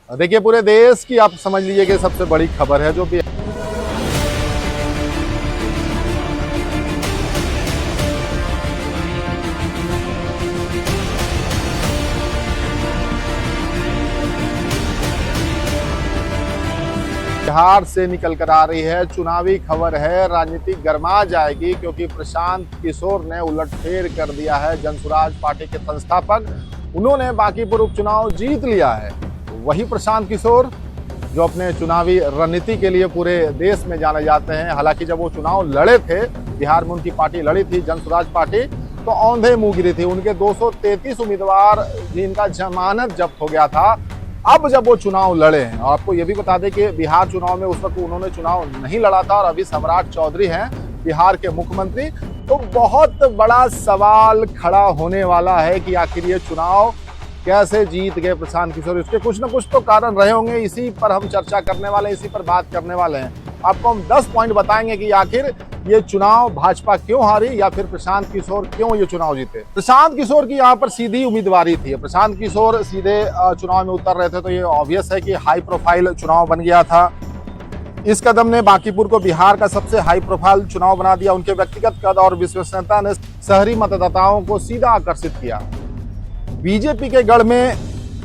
देखिए, पूरे देश की आप समझ लीजिए कि सबसे बड़ी खबर है जो भी बिहार से निकल कर आ रही है। चुनावी खबर है, राजनीति गर्मा जाएगी क्योंकि प्रशांत किशोर ने उलटफेर कर दिया है। जनसुराज पार्टी के संस्थापक, उन्होंने बांकीपुर उपचुनाव जीत लिया है। वही प्रशांत किशोर जो अपने चुनावी रणनीति के लिए पूरे देश में जाने जाते हैं। हालांकि जब वो चुनाव लड़े थे, बिहार में उनकी पार्टी लड़ी थी जनसुराज पार्टी, तो औंधे मुंह गिरी थी। उनके 233 उम्मीदवार जिनका जमानत जब्त हो गया था, अब जब वो चुनाव लड़े हैं। और आपको ये भी बता दें कि बिहार चुनाव में उस वक्त उन्होंने चुनाव नहीं लड़ा था और अभी सम्राट चौधरी हैं बिहार के मुख्यमंत्री। तो बहुत बड़ा सवाल खड़ा होने वाला है कि आखिर ये चुनाव कैसे जीत गए प्रशांत किशोर। इसके कुछ ना कुछ तो कारण रहे होंगे, इसी पर हम चर्चा करने वाले हैं, इसी पर बात करने वाले हैं। आपको हम 10 पॉइंट बताएंगे कि आखिर ये चुनाव भाजपा क्यों हारी या फिर प्रशांत किशोर क्यों ये चुनाव जीते। प्रशांत किशोर की यहाँ पर सीधी उम्मीदवारी थी। प्रशांत किशोर सीधे चुनाव में उतर रहे थे, तो ये ऑब्वियस है कि हाई प्रोफाइल चुनाव बन गया था। इस कदम ने बांकीपुर को बिहार का सबसे हाई प्रोफाइल चुनाव बना दिया। उनके व्यक्तिगत कद और विश्वसनीयता ने शहरी मतदाताओं को सीधा आकर्षित किया। बीजेपी के गढ़ में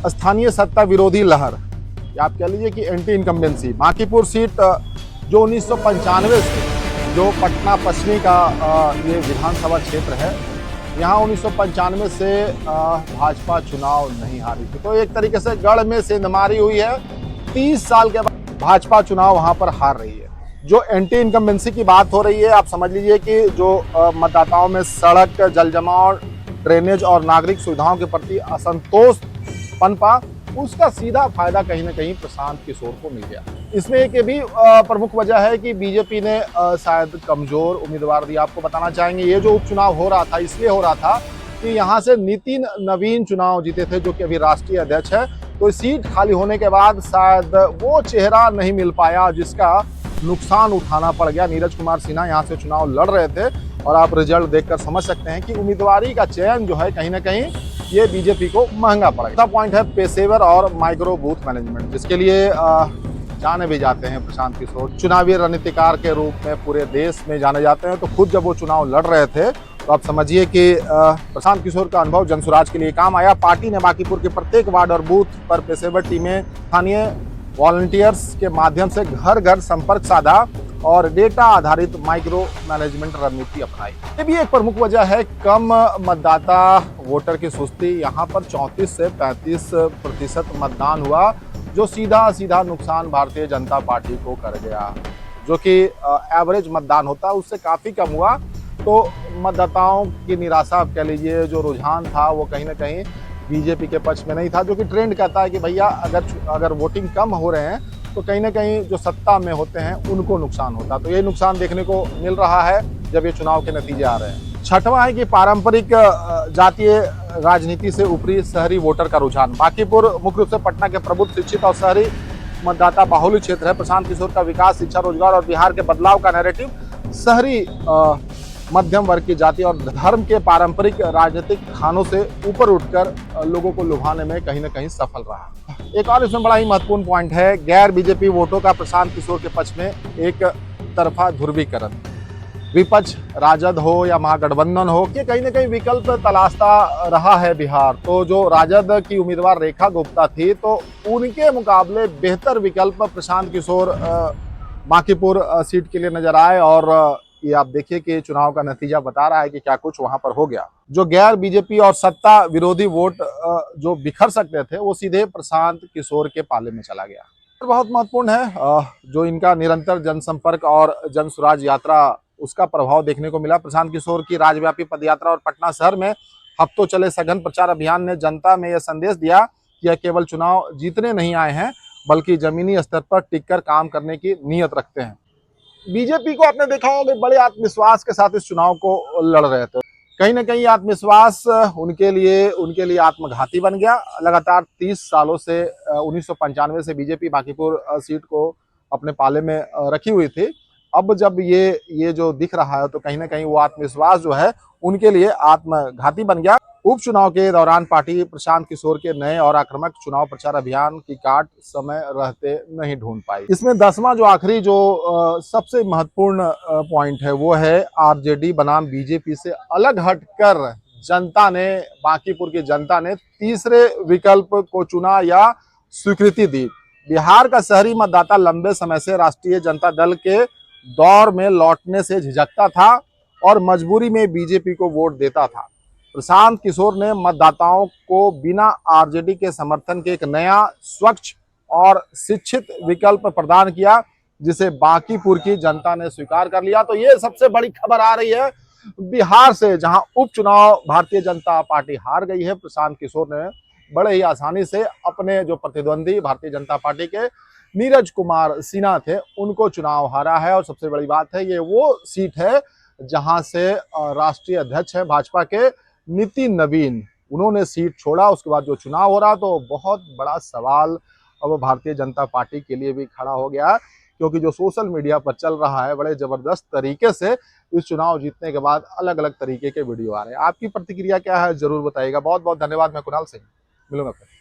स्थानीय सत्ता विरोधी लहर, या आप कह लीजिए कि एंटी इनकम्बेंसी। बांकीपुर सीट जो 1995 से, जो पटना पश्चिमी का ये विधानसभा क्षेत्र है, यहाँ 1995 से भाजपा चुनाव नहीं हारी थी। तो एक तरीके से गढ़ में सेंधमारी हुई है। 30 साल के बाद भाजपा चुनाव वहां पर हार रही है। जो एंटी इनकम्बेंसी की बात हो रही है, आप समझ लीजिए कि जो मतदाताओं में सड़क, जलजमाव, ड्रेनेज और नागरिक सुविधाओं के प्रति असंतोष पनपा, उसका सीधा फायदा कहीं ना कहीं प्रशांत किशोर को मिल गया। इसमें एक ये भी प्रमुख वजह है कि बीजेपी ने शायद कमजोर उम्मीदवार दिया। आपको बताना चाहेंगे, ये जो उपचुनाव हो रहा था इसलिए हो रहा था कि यहाँ से नितिन नवीन चुनाव जीते थे, जो कि अभी राष्ट्रीय अध्यक्ष है। तो सीट खाली होने के बाद शायद वो चेहरा नहीं मिल पाया जिसका नुकसान उठाना पड़ गया। नीरज कुमार सिन्हा यहाँ से चुनाव लड़ रहे थे और आप रिजल्ट देखकर समझ सकते हैं कि उम्मीदवारी का चयन जो है कहीं ना कहीं ये बीजेपी को महंगा पड़ेगा। पॉइंट है पेशेवर और माइक्रो बूथ मैनेजमेंट, जिसके लिए जाने भी जाते हैं प्रशांत किशोर। चुनावी रणनीतिकार के रूप में पूरे देश में जाने जाते हैं। तो खुद जब वो चुनाव लड़ रहे थे तो आप समझिए कि प्रशांत किशोर का अनुभव जनसुराज के लिए काम आया। पार्टी ने बांकीपुर के प्रत्येक वार्ड और बूथ पर पेशेवर टीमें, स्थानीय वॉलंटियर्स के माध्यम से घर घर संपर्क साधा और डेटा आधारित माइक्रो मैनेजमेंट रणनीति अपनाई। ये भी एक प्रमुख वजह है कम मतदाता वोटर की सुस्ती। यहाँ पर 34 से 35% मतदान हुआ, जो सीधा सीधा नुकसान भारतीय जनता पार्टी को कर गया। जो कि एवरेज मतदान होता है उससे काफी कम हुआ। तो मतदाताओं की निराशा, आप कह लीजिए, जो रुझान था वो कहीं ना कहीं बीजेपी के पक्ष में नहीं था। जो कि ट्रेंड कहता है कि भैया अगर वोटिंग कम हो रहे हैं तो कहीं ना कहीं जो सत्ता में होते हैं उनको नुकसान होता। तो ये नुकसान देखने को मिल रहा है जब ये चुनाव के नतीजे आ रहे हैं। छठवां है कि पारंपरिक जातीय राजनीति से ऊपरी शहरी वोटर का रुझान। बांकीपुर मुख्य रूप से पटना के प्रबुद्ध, शिक्षित और शहरी मतदाता बाहुल्य क्षेत्र है। प्रशांत किशोर का विकास, शिक्षा, रोजगार और बिहार के बदलाव का नैरेटिव शहरी मध्यम वर्ग की जाति और धर्म के पारंपरिक राजनीतिक खानों से ऊपर उठकर लोगों को लुभाने में कहीं ना कहीं सफल रहा। एक और इसमें बड़ा ही महत्वपूर्ण पॉइंट है गैर बीजेपी वोटों का प्रशांत किशोर के पक्ष में एक तरफा ध्रुवीकरण। विपक्ष, राजद हो या महागठबंधन हो, कि कहीं ना कहीं विकल्प तलाशता रहा है बिहार। तो जो राजद की उम्मीदवार रेखा गुप्ता थी, तो उनके मुकाबले बेहतर विकल्प प्रशांत किशोर बांकीपुर सीट के लिए नजर आए। और ये आप देखिए कि चुनाव का नतीजा बता रहा है कि क्या कुछ वहां पर हो गया। जो गैर बीजेपी और सत्ता विरोधी वोट जो बिखर सकते थे, वो सीधे प्रशांत किशोर के पाले में चला गया। बहुत महत्वपूर्ण है जो इनका निरंतर जनसंपर्क और जनसुराज यात्रा, उसका प्रभाव देखने को मिला। प्रशांत किशोर की राज्यव्यापी पदयात्रा और पटना शहर में हफ्तों चले सघन प्रचार अभियान ने जनता में यह संदेश दिया कि यह केवल चुनाव जीतने नहीं आए हैं, बल्कि जमीनी स्तर पर टिककर काम करने की नीयत रखते हैं। बीजेपी को आपने देखा होगा बड़े आत्मविश्वास के साथ इस चुनाव को लड़ रहे थे। कहीं ना कहीं आत्मविश्वास उनके लिए आत्मघाती बन गया। लगातार 30 सालों से 1995 से बीजेपी बांकीपुर सीट को अपने पाले में रखी हुई थी। अब जब ये जो दिख रहा है तो कहीं ना कहीं वो आत्मविश्वास जो है उनके लिए आत्मघाती बन गया। उपचुनाव के दौरान पार्टी प्रशांत किशोर के नए और आक्रामक चुनाव प्रचार अभियान की काट समय रहते नहीं ढूंढ पाई। इसमें 10वां जो आखिरी जो सबसे महत्वपूर्ण पॉइंट है वो है आरजेडी बनाम बीजेपी से अलग हटकर जनता ने, बांकीपुर की जनता ने तीसरे विकल्प को चुना या स्वीकृति दी। बिहार का शहरी मतदाता लंबे समय से राष्ट्रीय जनता दल के दौर में लौटने से झिझकता था और मजबूरी में बीजेपी को वोट देता था। प्रशांत किशोर ने मतदाताओं को बिना आरजेडी के समर्थन के एक नया, स्वच्छ और शिक्षित विकल्प प्रदान किया, जिसे बांकीपुर की जनता ने स्वीकार कर लिया। तो ये सबसे बड़ी खबर आ रही है बिहार से, जहां उपचुनाव भारतीय जनता पार्टी हार गई है। प्रशांत किशोर ने बड़े ही आसानी से अपने जो प्रतिद्वंदी भारतीय जनता पार्टी के नीरज कुमार सिन्हा थे उनको चुनाव हारा है। और सबसे बड़ी बात है, ये वो सीट है जहां से राष्ट्रीय अध्यक्ष है भाजपा के नितिन नवीन, उन्होंने सीट छोड़ा। उसके बाद जो चुनाव हो रहा तो बहुत बड़ा सवाल अब भारतीय जनता पार्टी के लिए भी खड़ा हो गया, क्योंकि जो सोशल मीडिया पर चल रहा है बड़े जबरदस्त तरीके से इस चुनाव जीतने के बाद अलग अलग तरीके के वीडियो आ रहे हैं। आपकी प्रतिक्रिया क्या है जरूर बताइएगा। बहुत बहुत धन्यवाद। मैं कुणाल सिंह, मिलूंगा फिर।